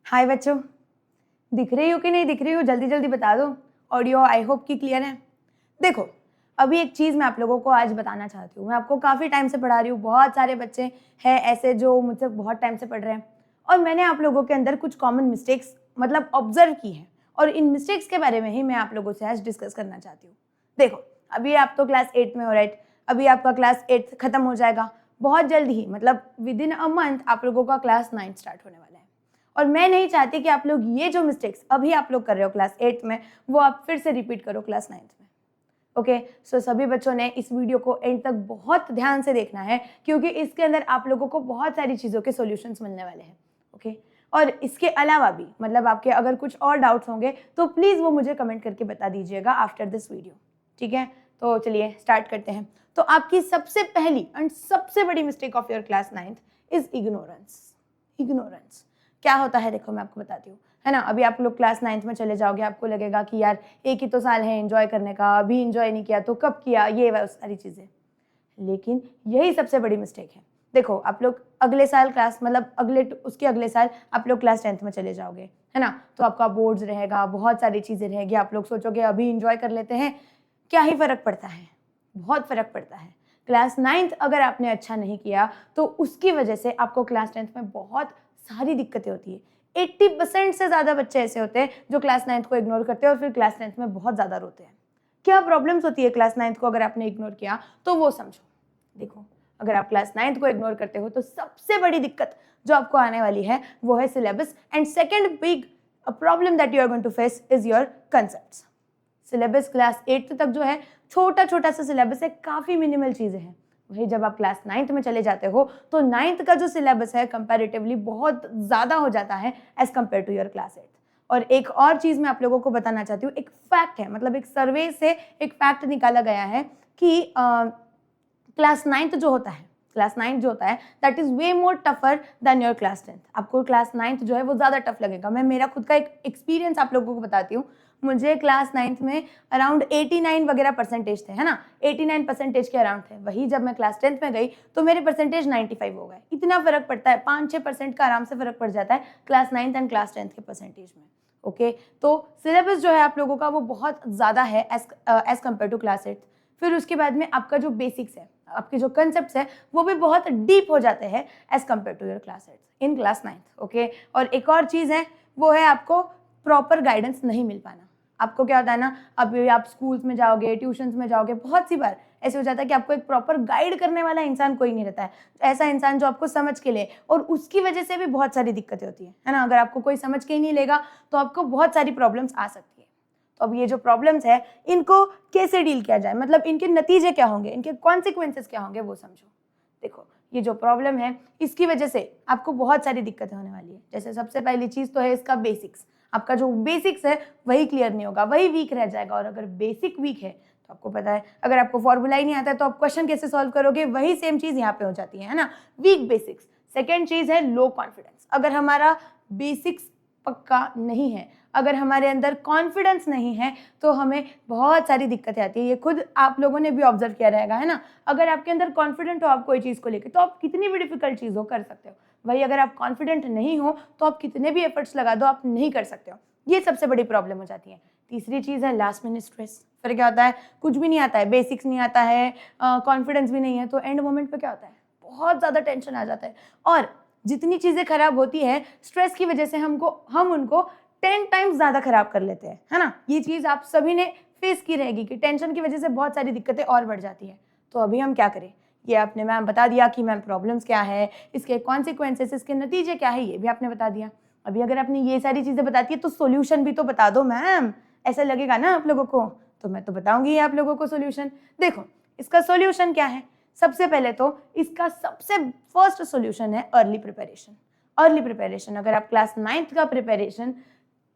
हाय बच्चों, दिख रही हो कि नहीं दिख रही हो? जल्दी जल्दी बता दो। ऑडियो आई होप कि क्लियर है। देखो, अभी एक चीज़ मैं आप लोगों को आज बताना चाहती हूँ। मैं आपको काफ़ी टाइम से पढ़ा रही हूँ, बहुत सारे बच्चे हैं ऐसे जो मुझसे बहुत टाइम से पढ़ रहे हैं और मैंने आप लोगों के अंदर कुछ कॉमन मिस्टेक्स मतलब ऑब्जर्व की हैं और इन मिस्टेक्स के बारे में ही मैं आप लोगों से आज डिस्कस करना चाहती हूँ। देखो, अभी आप तो क्लास 8 में हो, राइट? अभी आपका क्लास 8 खत्म हो जाएगा बहुत जल्द ही, मतलब विद इन अ मंथ आप लोगों का क्लास 9 स्टार्ट होने वाला है। और मैं नहीं चाहती कि आप लोग ये जो मिस्टेक्स अभी आप लोग कर रहे हो क्लास 8 में, वो आप फिर से रिपीट करो क्लास 9 में। ओके, सो सभी बच्चों ने इस वीडियो को एंड तक बहुत ध्यान से देखना है क्योंकि इसके अंदर आप लोगों को बहुत सारी चीज़ों के सॉल्यूशंस मिलने वाले हैं। ओके, और इसके अलावा भी मतलब आपके अगर कुछ और डाउट्स होंगे तो प्लीज़ वो मुझे कमेंट करके बता दीजिएगा आफ्टर दिस वीडियो। ठीक है, तो चलिए स्टार्ट करते हैं। तो आपकी सबसे पहली एंड सबसे बड़ी mistake of your class 9th is ignorance. Ignorance क्या होता है, देखो मैं आपको बताती हूँ, है ना। अभी आप लोग क्लास 9th में चले जाओगे, आपको लगेगा कि यार एक ही तो साल है एंजॉय करने का, अभी एंजॉय नहीं किया तो कब किया, ये वो सारी चीज़ें। लेकिन यही सबसे बड़ी मिस्टेक है। देखो, आप लोग अगले साल क्लास मतलब उसके अगले साल आप लोग क्लास 10th में चले जाओगे, है ना। तो आपका बोर्ड्स रहेगा, बहुत सारी चीज़ें रहेगी, आप लोग सोचोगे अभी एंजॉय कर लेते हैं, क्या ही फ़र्क पड़ता है, बहुत फ़र्क पड़ता है। क्लास 9th अगर आपने अच्छा नहीं किया तो उसकी वजह से आपको क्लास 10th में बहुत सारी दिक्कतें होती है। 80% से ज़्यादा बच्चे ऐसे होते हैं जो क्लास 9th को इग्नोर करते हैं और फिर क्लास 10th में बहुत ज़्यादा रोते हैं। क्या प्रॉब्लम्स होती है क्लास 9th को अगर आपने इग्नोर किया तो वो समझो। देखो, अगर आप क्लास 9th को इग्नोर करते हो तो सबसे बड़ी दिक्कत जो आपको आने वाली है वो है syllabus and second big problem that you are going to face is your concepts. Syllabus class 8th तक जो है छोटा छोटा सा सिलेबस है, काफ़ी मिनिमल चीज़ें हैं। वही जब आप क्लास 9th में चले जाते हो तो 9th का जो सिलेबस है कंपैरेटिवली बहुत ज़्यादा हो जाता है as compare to your class 8th। और एक और चीज़ मैं आप लोगों को बताना चाहती हूँ, एक फैक्ट है, मतलब एक सर्वे से एक फैक्ट निकाला गया है कि क्लास 9th जो होता है, क्लास 9th जो होता है that is way more tougher than your class 10th। आपको क्लास 9th जो है वो ज़्यादा टफ लगेगा। मैं मेरा खुद का एक एक्सपीरियंस आप लोगों को बताती हूँ। मुझे क्लास 9th में अराउंड 89 वगैरह परसेंटेज थे, है ना, 89 परसेंटेज के अराउंड थे। वही जब मैं क्लास 10th में गई तो मेरे परसेंटेज 95 हो गए। इतना फ़र्क पड़ता है, 5-6% का आराम से फ़र्क पड़ जाता है class 9th and class 10th के परसेंटेज में। ओके, तो सिलेबस जो है आप लोगों का वो बहुत ज़्यादा है as compare to class 8th। फिर उसके बाद में आपका जो बेसिक्स है, आपके जो कंसेप्ट्स है वो भी बहुत डीप हो जाते हैं as compare to your class 8 in class 9th। Okay, और एक और चीज़ है वो है आपको प्रॉपर गाइडेंस नहीं मिल पाना। आपको क्या होता है ना, अभी आप स्कूल्स में जाओगे, ट्यूशन्स में जाओगे, बहुत सी बार ऐसे हो जाता है कि आपको एक प्रॉपर गाइड करने वाला इंसान कोई नहीं रहता है, ऐसा इंसान जो आपको समझ के ले, और उसकी वजह से भी बहुत सारी दिक्कतें होती है ना। अगर आपको कोई समझ के ही नहीं लेगा तो आपको बहुत सारी प्रॉब्लम्स आ सकती है। तो अब ये जो प्रॉब्लम्स है इनको कैसे डील किया जाए, मतलब इनके नतीजे क्या होंगे, इनके कॉन्सिक्वेंसेस क्या होंगे वो समझो। देखो, ये जो प्रॉब्लम है इसकी वजह से आपको बहुत सारी दिक्कतें होने वाली है। जैसे सबसे पहली चीज़ तो है इसका बेसिक्स। आपका जो बेसिक्स है वही क्लियर नहीं होगा, वही वीक रह जाएगा। और अगर बेसिक वीक है तो आपको पता है अगर आपको फॉर्मूला ही नहीं आता है तो आप क्वेश्चन कैसे सॉल्व करोगे, वही सेम चीज़ यहाँ पे हो जाती है ना, वीक बेसिक्स। सेकेंड चीज़ है लो कॉन्फिडेंस। अगर हमारा बेसिक्स पक्का नहीं है, अगर हमारे अंदर कॉन्फिडेंस नहीं है तो हमें बहुत सारी दिक्कतें आती है। ये खुद आप लोगों ने भी ऑब्जर्व किया रहेगा, है ना। अगर आपके अंदर कॉन्फिडेंट हो आप कोई चीज़ को लेकर तो आप कितनी भी डिफिकल्ट चीज़ हो कर सकते हो। वही अगर आप कॉन्फिडेंट नहीं हो तो आप कितने भी एफर्ट्स लगा दो आप नहीं कर सकते हो। ये सबसे बड़ी प्रॉब्लम हो जाती है। तीसरी चीज़ है लास्ट मिनट स्ट्रेस। फिर क्या होता है, कुछ भी नहीं आता है, बेसिक्स नहीं आता है, कॉन्फिडेंस भी नहीं है, तो एंड मोमेंट पे क्या होता है, बहुत ज़्यादा टेंशन आ जाता है। और जितनी चीज़ें खराब होती है स्ट्रेस की वजह से हम उनको 10 टाइम्स ज़्यादा खराब कर लेते हैं, है ना। ये चीज़ आप सभी ने फेस की रहेगी कि टेंशन की वजह से बहुत सारी दिक्कतें और बढ़ जाती है। तो अभी हम क्या करें, ये आपने मैम बता दिया कि मैम प्रॉब्लम्स क्या है, इसके कॉन्सिक्वेंसेस, इसके नतीजे क्या है, ये भी आपने बता दिया। अभी अगर आपने ये सारी चीज़ें बता दी तो सोल्यूशन भी तो बता दो मैम, ऐसा लगेगा ना आप लोगों को। तो मैं तो बताऊंगी आप लोगों को सोल्यूशन। देखो, इसका सोल्यूशन क्या है, सबसे पहले तो इसका सबसे फर्स्ट सोल्यूशन है अर्ली प्रिपरेशन। अर्ली प्रिपरेशन, अगर आप क्लास 9th का प्रिपरेशन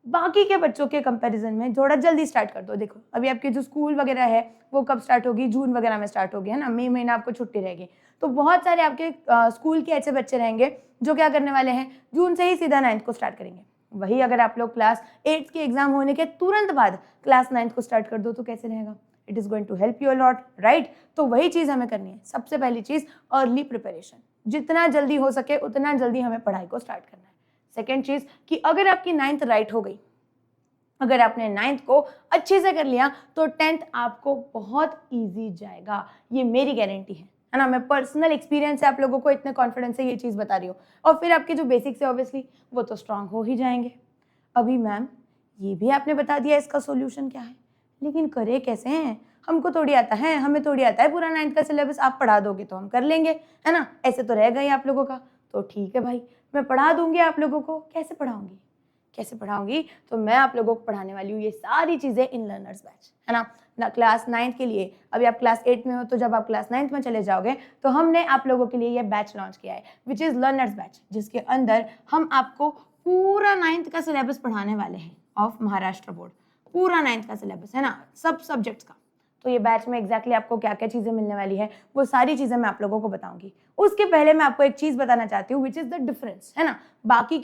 बाकी के बच्चों के कंपैरिजन में थोड़ा जल्दी स्टार्ट कर दो। देखो, अभी आपके जो स्कूल वगैरह है वो कब स्टार्ट होगी, जून वगैरह में स्टार्ट होगी, है ना, मई महीना आपको छुट्टी रहेगी। तो बहुत सारे आपके स्कूल के ऐसे बच्चे रहेंगे जो क्या करने वाले हैं, जून से ही सीधा 9th को स्टार्ट करेंगे। वही अगर आप लोग क्लास 8 के एग्जाम होने के तुरंत बाद क्लास 9th को स्टार्ट कर दो तो कैसे रहेगा, it is going to help you a lot, right. तो वही चीज़ हमें करनी है। सबसे पहली चीज़ अर्ली प्रिपरेशन, जितना जल्दी हो सके उतना जल्दी हमें पढ़ाई को स्टार्ट करना है। सेकेंड चीज कि अगर आपकी 9th राइट हो गई, अगर आपने 9th को अच्छे से कर लिया तो 10th आपको बहुत इजी जाएगा, ये मेरी गारंटी है ना। मैं पर्सनल एक्सपीरियंस से आप लोगों को इतने कॉन्फिडेंस से ये चीज़ बता रही हूँ। और फिर आपके जो बेसिक्स है ऑब्वियसली वो तो स्ट्रांग हो ही जाएंगे। अभी मैम ये भी आपने बता दिया इसका सॉल्यूशन क्या है, लेकिन करे कैसे हैं, हमको थोड़ी आता है, हमें थोड़ी आता है पूरा 9th का सिलेबस, आप पढ़ा दोगे तो हम कर लेंगे, है ना, ऐसे तो रहेगा ही आप लोगों का। तो ठीक है भाई, मैं पढ़ा दूंगी आप लोगों को। कैसे पढ़ाऊंगी, कैसे पढ़ाऊंगी? तो मैं आप लोगों को पढ़ाने वाली हूँ ये सारी चीज़ें इन लर्नर्स बैच, है ना क्लास 9th के लिए। अभी आप क्लास 8 में हो, तो जब आप क्लास 9th में चले जाओगे तो हमने आप लोगों के लिए ये बैच लॉन्च किया है, विच इज़ लर्नर्स बैच, जिसके अंदर हम आपको पूरा 9th का सिलेबस पढ़ाने वाले हैं ऑफ महाराष्ट्र बोर्ड, पूरा 9th का सिलेबस, है ना, सब सब्जेक्ट्स का। तो ये बैच में एग्जैक्टली आपको क्या क्या चीज़ें मिलने वाली है वो सारी चीज़ें मैं आप लोगों को बताऊंगी। उसके पहले मैं आपको एक चीज़ बताना चाहती हूँ, विच इज़ द डिफरेंस, है ना, बाकी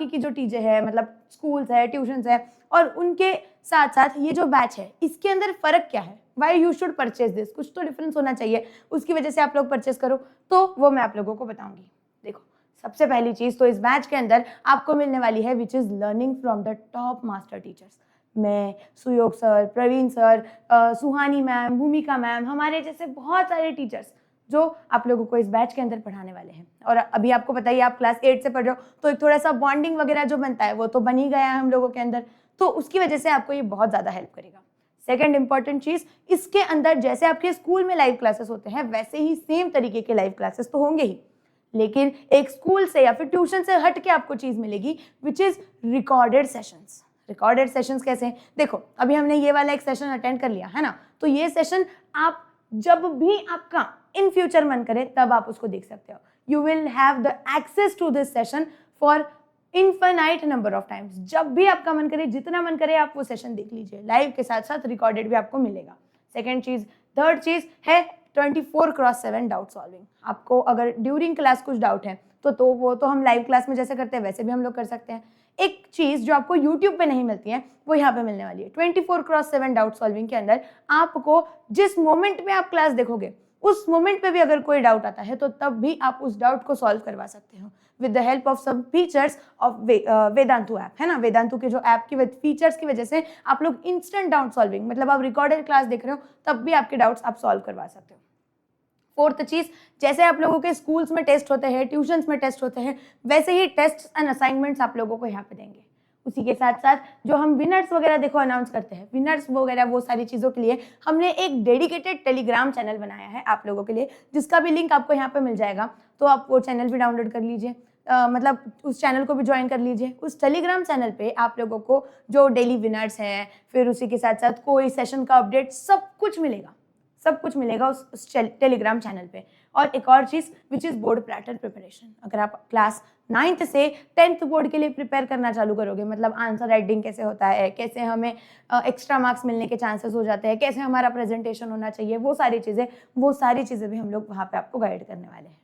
की जो टीचर है, मतलब स्कूल्स है, ट्यूशन्स है, और उनके साथ साथ ये जो बैच है इसके अंदर फ़र्क क्या है, why you should purchase this, कुछ तो डिफरेंस होना चाहिए, उसकी वजह से आप लोग परचेज करो, तो वो मैं आप लोगों को बताऊंगी। देखो, सबसे पहली चीज़ तो इस बैच के अंदर आपको मिलने वाली है which is learning from the top master teachers. मैं, सुयोग सर, प्रवीण सर, सुहानी मैम, भूमिका मैम, हमारे जैसे बहुत सारे टीचर्स जो आप लोगों को इस बैच के अंदर पढ़ाने वाले हैं। और अभी आपको बताइए आप क्लास 8 से पढ़ रहे हो, तो एक थोड़ा सा बॉन्डिंग वगैरह जो बनता है वो तो बन ही गया है हम लोगों के अंदर, तो उसकी वजह से आपको ये बहुत ज़्यादा हेल्प करेगा। सेकेंड इंपॉर्टेंट चीज़, इसके अंदर जैसे आपके स्कूल में लाइव क्लासेस होते हैं वैसे ही सेम तरीके के लाइव क्लासेस तो होंगे ही, लेकिन एक स्कूल से या फिर ट्यूशन से हट के आपको चीज़ मिलेगी which is recorded sessions. Recorded sessions कैसे हैं? देखो, अभी हमने ये वाला एक सेशन अटेंड कर लिया, है ना, तो ये सेशन आप जब भी आपका इन फ्यूचर मन करे तब आप उसको देख सकते हो। You will have the access to this session for infinite number of times. जब भी आपका मन करे, जितना मन करे, आप वो सेशन देख लीजिए, लाइव के साथ साथ रिकॉर्डेड भी आपको मिलेगा। सेकेंड चीज, थर्ड चीज है 24x7 डाउट सॉल्विंग। आपको अगर ड्यूरिंग क्लास कुछ डाउट है तो वो तो हम लाइव क्लास में जैसे करते हैं वैसे भी हम लोग कर सकते हैं। एक चीज जो आपको YouTube पे नहीं मिलती है वो यहाँ पे मिलने वाली है। 24x7 डाउट सॉल्विंग के अंदर आपको जिस मोमेंट में आप क्लास देखोगे उस मोमेंट पे भी अगर कोई डाउट आता है तो तब भी आप उस डाउट को सॉल्व करवा सकते हो with the help of some features of Vedantu app, है ना। वेदांतु के जो ऐप की फीचर्स की वजह से आप लोग इंस्टेंट डाउट सॉल्विंग, मतलब आप रिकॉर्डेड क्लास देख रहे हो तब भी आपके डाउट्स आप सॉल्व करवा सकते हो। फोर्थ चीज, जैसे आप लोगों के स्कूल्स में टेस्ट होते हैं, ट्यूशंस में टेस्ट होते हैं, वैसे ही टेस्ट एंड असाइनमेंट्स आप लोगों को यहाँ पे देंगे। उसी के साथ साथ जो हम विनर्स वगैरह देखो अनाउंस करते हैं, विनर्स वगैरह वो सारी चीज़ों के लिए हमने एक डेडिकेटेड टेलीग्राम चैनल बनाया है आप लोगों के लिए, जिसका भी लिंक आपको यहाँ पे मिल जाएगा, तो आप वो चैनल भी डाउनलोड कर लीजिए, मतलब उस चैनल को भी ज्वाइन कर लीजिए। उस टेलीग्राम चैनल पे आप लोगों को जो डेली विनर्स हैं, फिर उसी के साथ साथ कोई सेशन का अपडेट, सब कुछ मिलेगा, सब कुछ मिलेगा उस टेलीग्राम चैनल पे। और एक और चीज़ which is board pattern preparation. अगर आप क्लास 9th से 10th बोर्ड के लिए प्रिपेयर करना चालू करोगे, मतलब आंसर राइटिंग कैसे होता है, कैसे हमें एक्स्ट्रा मार्क्स मिलने के चांसेस हो जाते हैं, कैसे हमारा प्रेजेंटेशन होना चाहिए, वो सारी चीज़ें भी हम लोग वहाँ पे आपको गाइड करने वाले हैं।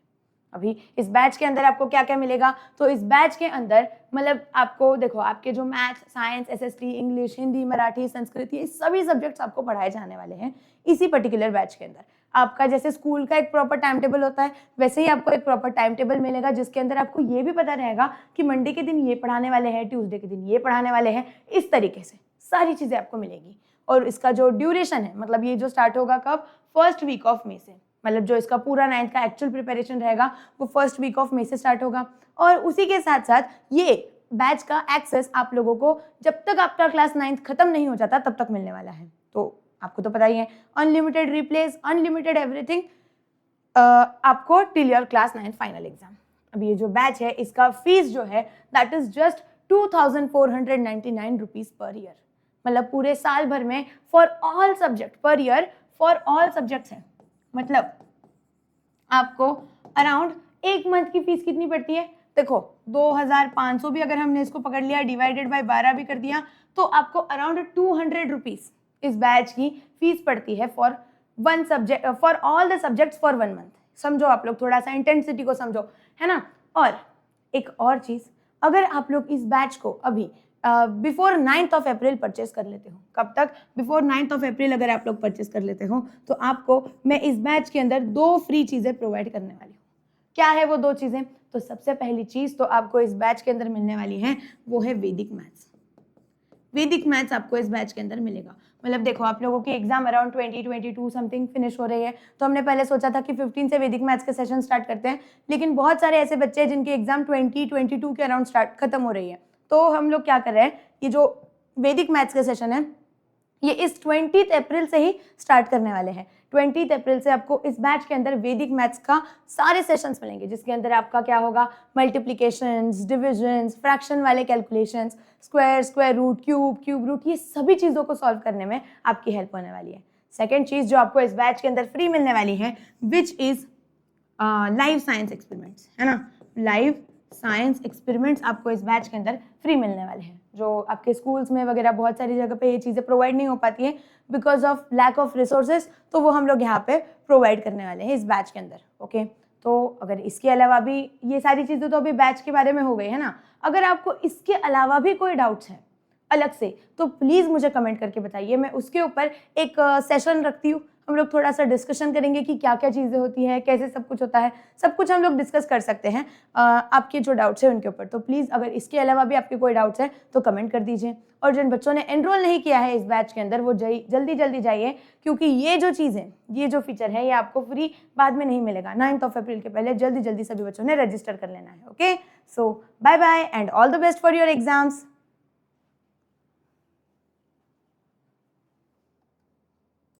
अभी इस बैच के अंदर आपको क्या क्या मिलेगा, तो इस बैच के अंदर मतलब आपको देखो, आपके जो maths, science, SST, English, Hindi, Marathi, Sanskrit, ये सभी सब्जेक्ट्स आपको पढ़ाए जाने वाले हैं इसी पर्टिकुलर बैच के अंदर। आपका जैसे स्कूल का एक प्रॉपर टाइम टेबल होता है वैसे ही आपको एक प्रॉपर टाइम टेबल मिलेगा, जिसके अंदर आपको ये भी पता रहेगा कि मंडे के दिन ये पढ़ाने वाले हैं, ट्यूसडे के दिन ये पढ़ाने वाले हैं, इस तरीके से सारी चीज़ें आपको मिलेगी। और इसका जो ड्यूरेशन है, मतलब ये जो स्टार्ट होगा कब, फर्स्ट वीक ऑफ मे से, मतलब जो इसका पूरा 9th का एक्चुअल प्रिपरेशन रहेगा वो फर्स्ट वीक ऑफ मे से स्टार्ट होगा। और उसी के साथ साथ ये बैच का एक्सेस आप लोगों को जब तक आपका क्लास 9th खत्म नहीं हो जाता तब तक मिलने वाला है। तो आपको तो पता ही है, अनलिमिटेड रिप्लेस, अनलिमिटेड एवरीथिंग आपको till your class 9th final exam. अब ये जो बैच है इसका फीस जो है that is just 2499 rupees per year, मतलब पूरे साल भर में for all subject per year, for all subjects है। मतलब आपको अराउंड एक मंथ की फीस कितनी पड़ती है, देखो 2500 भी अगर हमने इसको पकड़ लिया, डिवाइडेड बाय 12 भी कर दिया, तो आपको अराउंड 200 रुपीज इस बैच की फीस पड़ती है for one subject, for all the subjects for 1 month. समझो आप लोग, थोड़ा सा इंटेंसिटी को समझो, है ना। और एक और चीज, अगर आप लोग इस बैच को अभी before 9th of April purchase कर लेते हो, कब तक, बिफोर 9th ऑफ अप्रैल अगर आप लोग परचेस कर लेते हो तो आपको मैं इस बैच के अंदर 2 फ्री चीज़ें प्रोवाइड करने वाली हूँ। क्या है वो 2 चीज़ें? तो सबसे पहली चीज़ तो आपको इस बैच के अंदर मिलने वाली है वो है वैदिक मैथ्स। वैदिक मैथ्स आपको इस बैच के अंदर मिलेगा। मतलब देखो आप लोगों की एग्जाम अराउंड 2022 समथिंग फिनिश हो रही है, तो हमने पहले सोचा था कि 15 से वैदिक मैथ्स के सेशन स्टार्ट करते हैं, लेकिन बहुत सारे ऐसे बच्चे हैं जिनकी एग्जाम 2022 के अराउंड खत्म हो रही है। तो हम लोग क्या कर रहे हैं, ये जो वैदिक मैथ्स के सेशन है ये इस 20 अप्रैल से ही स्टार्ट करने वाले हैं। 20 अप्रैल से आपको इस बैच के अंदर वैदिक मैथ्स का सारे सेशंस मिलेंगे, जिसके अंदर आपका क्या होगा, मल्टीप्लिकेशंस, डिविजन्स, फ्रैक्शन वाले calculations, square, square root, cube root, ये सभी चीज़ों को सॉल्व करने में आपकी हेल्प होने वाली है। सेकेंड चीज़ जो आपको इस बैच के अंदर फ्री मिलने वाली है, which is live science experiments, है ना। लाइव साइंस एक्सपेरिमेंट्स आपको इस बैच के अंदर फ्री मिलने वाले हैं, जो आपके स्कूल्स में वगैरह बहुत सारी जगह पे ये चीज़ें प्रोवाइड नहीं हो पाती हैं because of lack of resources, तो वो हम लोग यहाँ पे प्रोवाइड करने वाले हैं इस बैच के अंदर। ओके, तो अगर इसके अलावा भी ये सारी चीज़ें तो अभी बैच के बारे में हो गई है ना, अगर आपको इसके अलावा भी कोई डाउट्स है अलग से, तो प्लीज़ मुझे कमेंट करके बताइए, मैं उसके ऊपर एक सेशन रखती हूँ, हम लोग थोड़ा सा डिस्कशन करेंगे कि क्या क्या चीज़ें होती हैं, कैसे सब कुछ होता है, सब कुछ हम लोग डिस्कस कर सकते हैं आपके जो डाउट्स हैं उनके ऊपर। तो प्लीज़ अगर इसके अलावा भी आपके कोई डाउट्स हैं तो कमेंट कर दीजिए, और जिन बच्चों ने एनरोल नहीं किया है इस बैच के अंदर वो जल्दी जल्दी जाइए, क्योंकि ये जो चीज़ें, ये जो फीचर है ये आपको फ्री बाद में नहीं मिलेगा। 9 अप्रैल के पहले जल्दी जल्दी सभी बच्चों ने रजिस्टर कर लेना है। Okay, so bye bye and all the best for your exams.